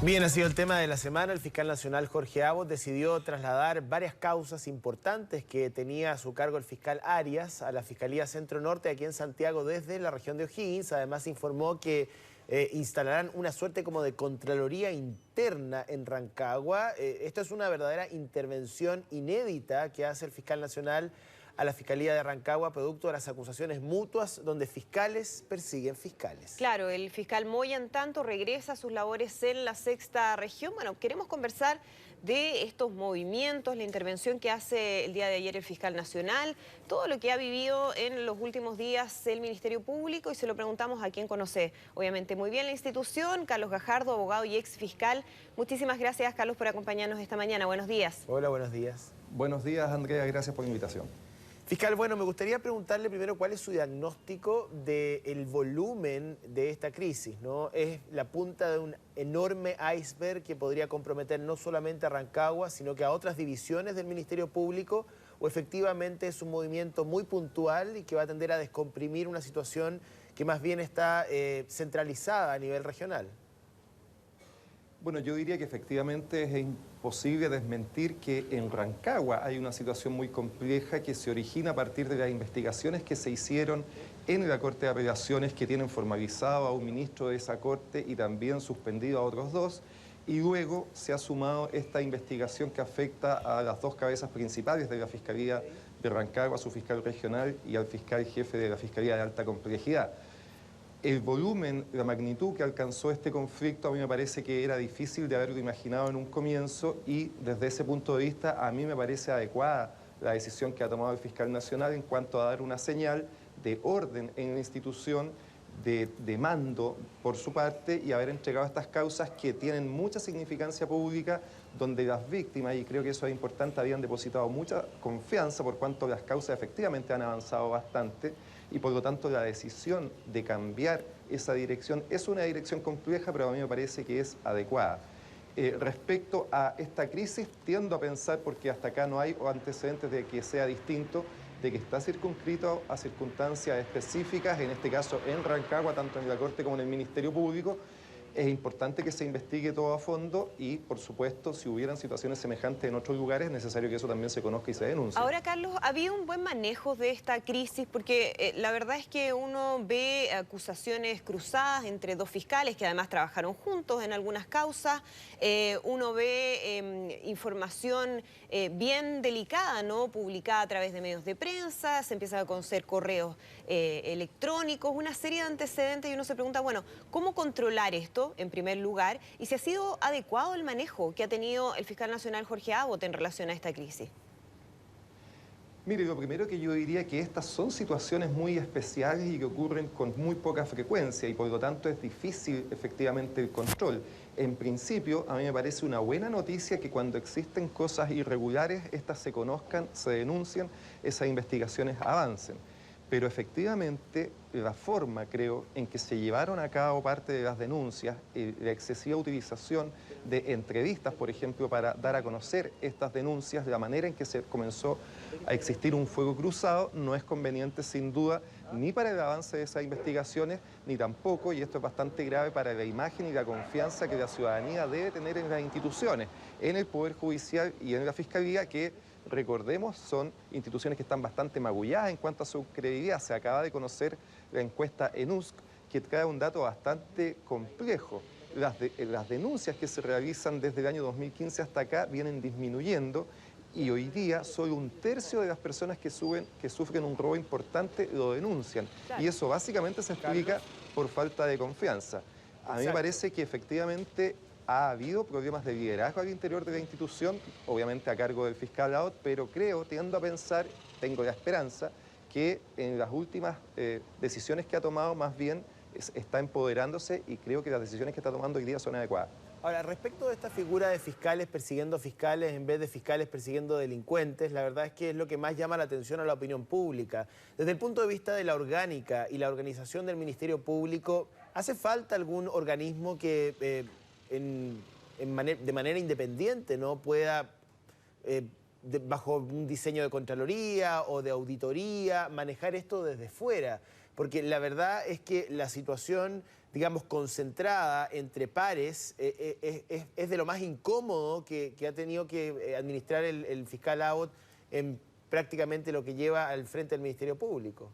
Bien, ha sido el tema de la semana. El fiscal nacional Jorge Abot decidió trasladar varias causas importantes que tenía a su cargo el fiscal Arias a la Fiscalía Centro Norte aquí en Santiago desde la región de O'Higgins. Además informó que instalarán una suerte como de Contraloría Interna en Rancagua. Esto es una verdadera intervención inédita que hace el fiscal nacional a la Fiscalía de Rancagua, producto de las acusaciones mutuas donde fiscales persiguen fiscales. Claro, el fiscal Moya, en tanto, regresa a sus labores en la sexta región. Bueno, queremos conversar de estos movimientos, la intervención que hace el día de ayer el fiscal nacional, todo lo que ha vivido en los últimos días el Ministerio Público, y se lo preguntamos a quien conoce, obviamente, muy bien la institución, Carlos Gajardo, abogado y ex fiscal. Muchísimas gracias, Carlos, por acompañarnos esta mañana. Buenos días. Hola, buenos días. Buenos días, Andrea, gracias por la invitación. Fiscal, bueno, me gustaría preguntarle primero cuál es su diagnóstico del volumen de esta crisis, ¿no? Es la punta de un enorme iceberg que podría comprometer no solamente a Rancagua, sino que a otras divisiones del Ministerio Público, o efectivamente es un movimiento muy puntual y que va a tender a descomprimir una situación que más bien está centralizada a nivel regional. Bueno, yo diría que efectivamente es imposible desmentir que en Rancagua hay una situación muy compleja que se origina a partir de las investigaciones que se hicieron en la Corte de Apelaciones, que tienen formalizado a un ministro de esa Corte y también suspendido a otros dos, y luego se ha sumado esta investigación que afecta a las dos cabezas principales de la Fiscalía de Rancagua, a su fiscal regional y al fiscal jefe de la Fiscalía de Alta Complejidad. El volumen, la magnitud que alcanzó este conflicto a mí me parece que era difícil de haberlo imaginado en un comienzo, y desde ese punto de vista a mí me parece adecuada la decisión que ha tomado el fiscal nacional en cuanto a dar una señal de orden en la institución, de mando por su parte, y haber entregado estas causas que tienen mucha significancia pública, donde las víctimas, y creo que eso es importante, habían depositado mucha confianza por cuanto las causas efectivamente han avanzado bastante, y por lo tanto la decisión de cambiar esa dirección es una dirección compleja, pero a mí me parece que es adecuada. Respecto a esta crisis, tiendo a pensar, porque hasta acá no hay antecedentes de que sea distinto, de que está circunscrito a circunstancias específicas, en este caso en Rancagua, tanto en la Corte como en el Ministerio Público. Es importante que se investigue todo a fondo y, por supuesto, si hubieran situaciones semejantes en otros lugares, es necesario que eso también se conozca y se denuncie. Ahora, Carlos, ¿ha habido un buen manejo de esta crisis? Porque la verdad es que uno ve acusaciones cruzadas entre dos fiscales que además trabajaron juntos en algunas causas. Uno ve información bien delicada, ¿no? Publicada a través de medios de prensa, se empiezan a conocer correos electrónicos, una serie de antecedentes, y uno se pregunta, bueno, ¿cómo controlar esto? En primer lugar, y si ha sido adecuado el manejo que ha tenido el fiscal nacional Jorge Abot en relación a esta crisis. Mire, lo primero que yo diría que estas son situaciones muy especiales y que ocurren con muy poca frecuencia, y por lo tanto es difícil efectivamente el control. En principio, a mí me parece una buena noticia que cuando existen cosas irregulares, estas se conozcan, se denuncien, esas investigaciones avancen. Pero efectivamente la forma, creo, en que se llevaron a cabo parte de las denuncias, la excesiva utilización de entrevistas, por ejemplo, para dar a conocer estas denuncias, la manera en que se comenzó a existir un fuego cruzado, no es conveniente sin duda ni para el avance de esas investigaciones, ni tampoco, y esto es bastante grave, para la imagen y la confianza que la ciudadanía debe tener en las instituciones, en el Poder Judicial y en la Fiscalía, que, recordemos, son instituciones que están bastante magulladas en cuanto a su credibilidad. Se acaba de conocer la encuesta ENUSC, que trae un dato bastante complejo. Las denuncias que se realizan desde el año 2015 hasta acá vienen disminuyendo, y hoy día solo un tercio de las personas que sufren un robo importante lo denuncian. Claro. Y eso básicamente se explica por falta de confianza. A mí me parece que efectivamente ha habido problemas de liderazgo al interior de la institución, obviamente a cargo del fiscal Abot, pero tiendo a pensar, tengo la esperanza, que en las últimas decisiones que ha tomado más bien está empoderándose, y creo que las decisiones que está tomando hoy día son adecuadas. Ahora, respecto de esta figura de fiscales persiguiendo fiscales en vez de fiscales persiguiendo delincuentes, la verdad es que es lo que más llama la atención a la opinión pública. Desde el punto de vista de la orgánica y la organización del Ministerio Público, ¿hace falta algún organismo que de manera independiente no pueda bajo un diseño de Contraloría o de auditoría, manejar esto desde fuera. Porque la verdad es que la situación, digamos, concentrada entre pares es de lo más incómodo que ha tenido que administrar el fiscal Abbott en prácticamente lo que lleva al frente del Ministerio Público.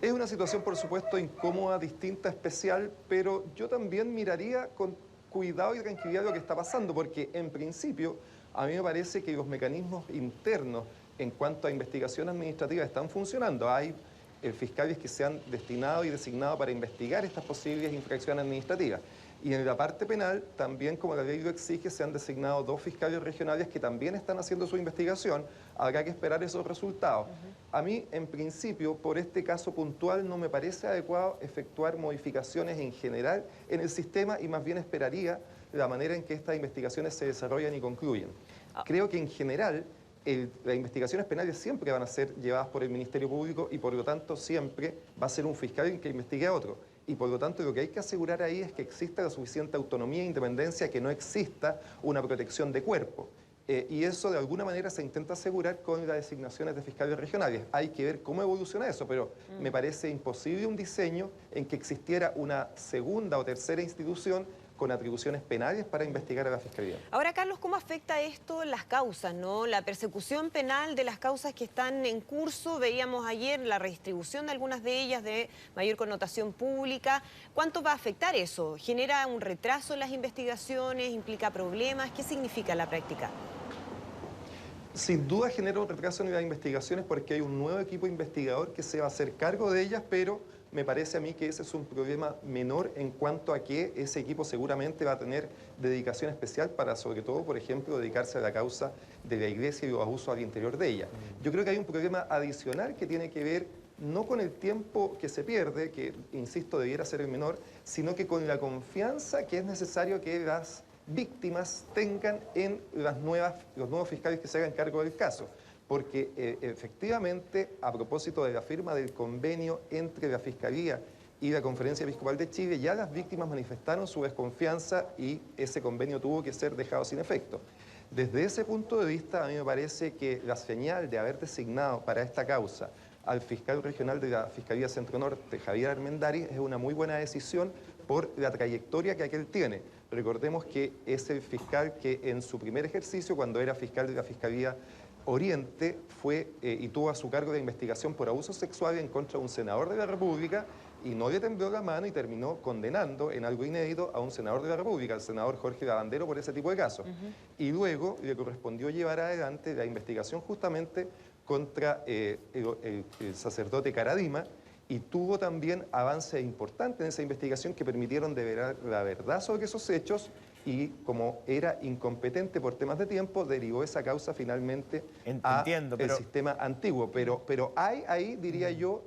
Es una situación, por supuesto, incómoda, distinta, especial, pero yo también miraría con cuidado y tranquilidad lo que está pasando, porque en principio a mí me parece que los mecanismos internos en cuanto a investigación administrativa están funcionando. Hay fiscales que se han destinado y designado para investigar estas posibles infracciones administrativas. Y en la parte penal, también como la ley lo exige, se han designado 2 fiscales regionales que también están haciendo su investigación. Habrá que esperar esos resultados. A mí, en principio, por este caso puntual, no me parece adecuado efectuar modificaciones en general en el sistema y más bien esperaría la manera en que estas investigaciones se desarrollan y concluyen. Creo que en general las investigaciones penales siempre van a ser llevadas por el Ministerio Público y por lo tanto siempre va a ser un fiscal el que investigue a otro. Y por lo tanto lo que hay que asegurar ahí es que exista la suficiente autonomía e independencia, que no exista una protección de cuerpo. Y eso de alguna manera se intenta asegurar con las designaciones de fiscales regionales. Hay que ver cómo evoluciona eso, pero me parece imposible un diseño en que existiera una segunda o tercera institución con atribuciones penales para investigar a la Fiscalía. Ahora, Carlos, ¿cómo afecta esto las causas, ¿no? La persecución penal de las causas que están en curso. Veíamos ayer la redistribución de algunas de ellas de mayor connotación pública. ¿Cuánto va a afectar eso? ¿Genera un retraso en las investigaciones? ¿Implica problemas? ¿Qué significa en la práctica? Sin duda genera un retraso en las investigaciones porque hay un nuevo equipo investigador que se va a hacer cargo de ellas, pero me parece a mí que ese es un problema menor en cuanto a que ese equipo seguramente va a tener dedicación especial para, sobre todo, por ejemplo, dedicarse a la causa de la Iglesia y los abusos al interior de ella. Yo creo que hay un problema adicional que tiene que ver no con el tiempo que se pierde, que, insisto, debiera ser el menor, sino que con la confianza que es necesario que las víctimas tengan en los nuevos fiscales que se hagan cargo del caso. Porque efectivamente, a propósito de la firma del convenio entre la Fiscalía y la Conferencia Episcopal de Chile, ya las víctimas manifestaron su desconfianza y ese convenio tuvo que ser dejado sin efecto. Desde ese punto de vista, a mí me parece que la señal de haber designado para esta causa al fiscal regional de la Fiscalía Centro Norte, Javier Armendáriz, es una muy buena decisión por la trayectoria que aquel tiene. Recordemos que es el fiscal que en su primer ejercicio, cuando era fiscal de la Fiscalía Oriente, fue y tuvo a su cargo la investigación por abuso sexual en contra de un senador de la República y no le tembló la mano y terminó condenando en algo inédito a un senador de la República, el senador Jorge Lavandero, por ese tipo de casos. Y luego le correspondió llevar adelante la investigación justamente contra el sacerdote Caradima y tuvo también avances importantes en esa investigación que permitieron develar la verdad sobre esos hechos y como era incompetente por temas de tiempo, derivó esa causa finalmente al sistema antiguo. Pero hay ahí, diría yo,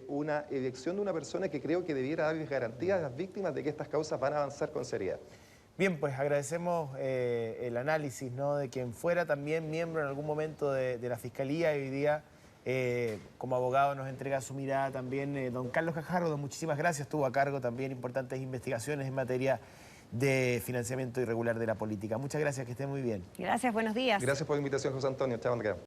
una elección de una persona que creo que debiera darles garantía a las víctimas de que estas causas van a avanzar con seriedad. Bien, pues agradecemos el análisis, ¿no?, de quien fuera también miembro en algún momento de la Fiscalía y hoy día como abogado nos entrega su mirada también don Carlos Cajardo. Muchísimas gracias, tuvo a cargo también importantes investigaciones en materia de financiamiento irregular de la política. Muchas gracias, que esté muy bien. Gracias, buenos días. Gracias por la invitación, José Antonio. Chao, Andrea.